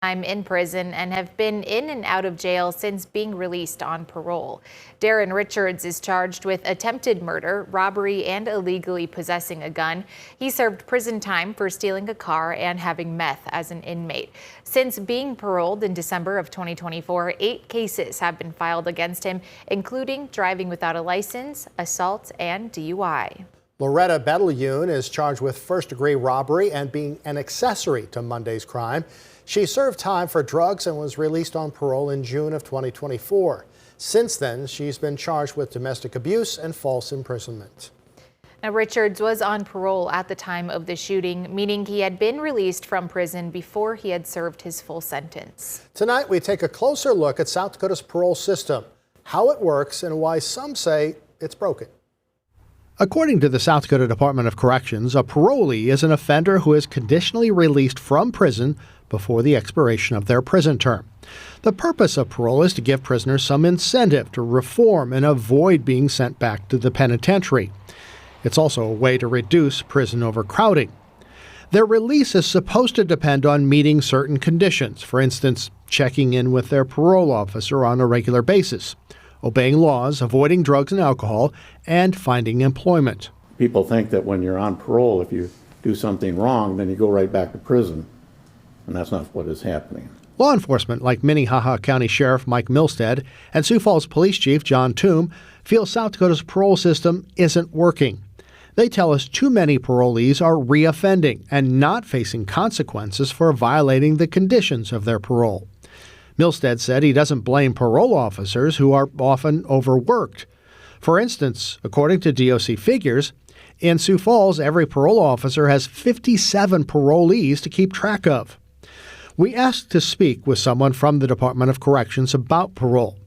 time in prison and have been in and out of jail since being released on parole. Darren Richards is charged with attempted murder, robbery, and illegally possessing a gun. He served prison time for stealing a car and having meth as an inmate. Since being paroled in December of 2024, 8 cases have been filed against him, including driving without a license, assault, and DUI. Loretta Betelyoun is charged with first-degree robbery and being an accessory to Monday's crime. She served time for drugs and was released on parole in June of 2024. Since then, she's been charged with domestic abuse and false imprisonment. Now, Richards was on parole at the time of the shooting, meaning he had been released from prison before he had served his full sentence. Tonight, we take a closer look at South Dakota's parole system, how it works, and why some say it's broken. According to the South Dakota Department of Corrections, a parolee is an offender who is conditionally released from prison before the expiration of their prison term. The purpose of parole is to give prisoners some incentive to reform and avoid being sent back to the penitentiary. It's also a way to reduce prison overcrowding. Their release is supposed to depend on meeting certain conditions, for instance, checking in with their parole officer on a regular basis, obeying laws, avoiding drugs and alcohol, and finding employment. People think that when you're on parole, if you do something wrong, then you go right back to prison. And that's not what is happening. Law enforcement, like Minnehaha County Sheriff Mike Milstead and Sioux Falls Police Chief John Toom, feel South Dakota's parole system isn't working. They tell us too many parolees are reoffending and not facing consequences for violating the conditions of their parole. Milstead said he doesn't blame parole officers who are often overworked. For instance, according to DOC figures, in Sioux Falls, every parole officer has 57 parolees to keep track of. We asked to speak with someone from the Department of Corrections about parole.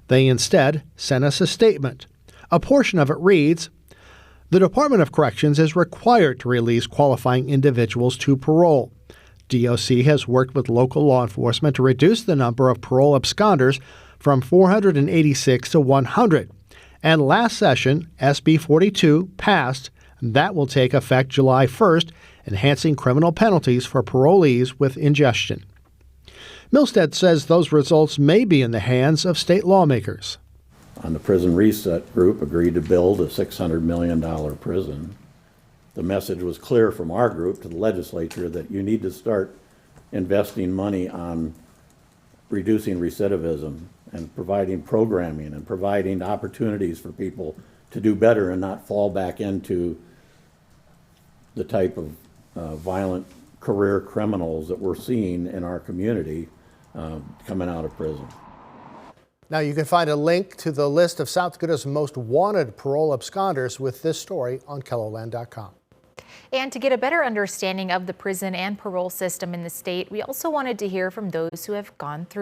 They instead sent us a statement. A portion of it reads, "The Department of Corrections is required to release qualifying individuals to parole. DOC has worked with local law enforcement to reduce the number of parole absconders from 486 to 100. And last session, SB 42 passed. That will take effect July 1st, enhancing criminal penalties for parolees with ingestion." Milstead says those results may be in the hands of state lawmakers. The Prison Reset Group agreed to build a $600 million prison. The message was clear from our group to the legislature that you need to start investing money on reducing recidivism and providing programming and providing opportunities for people to do better and not fall back into the type of violent career criminals that we're seeing in our community coming out of prison. Now you can find a link to the list of South Dakota's most wanted parole absconders with this story on KELOLAND.com. And to get a better understanding of the prison and parole system in the state, we also wanted to hear from those who have gone through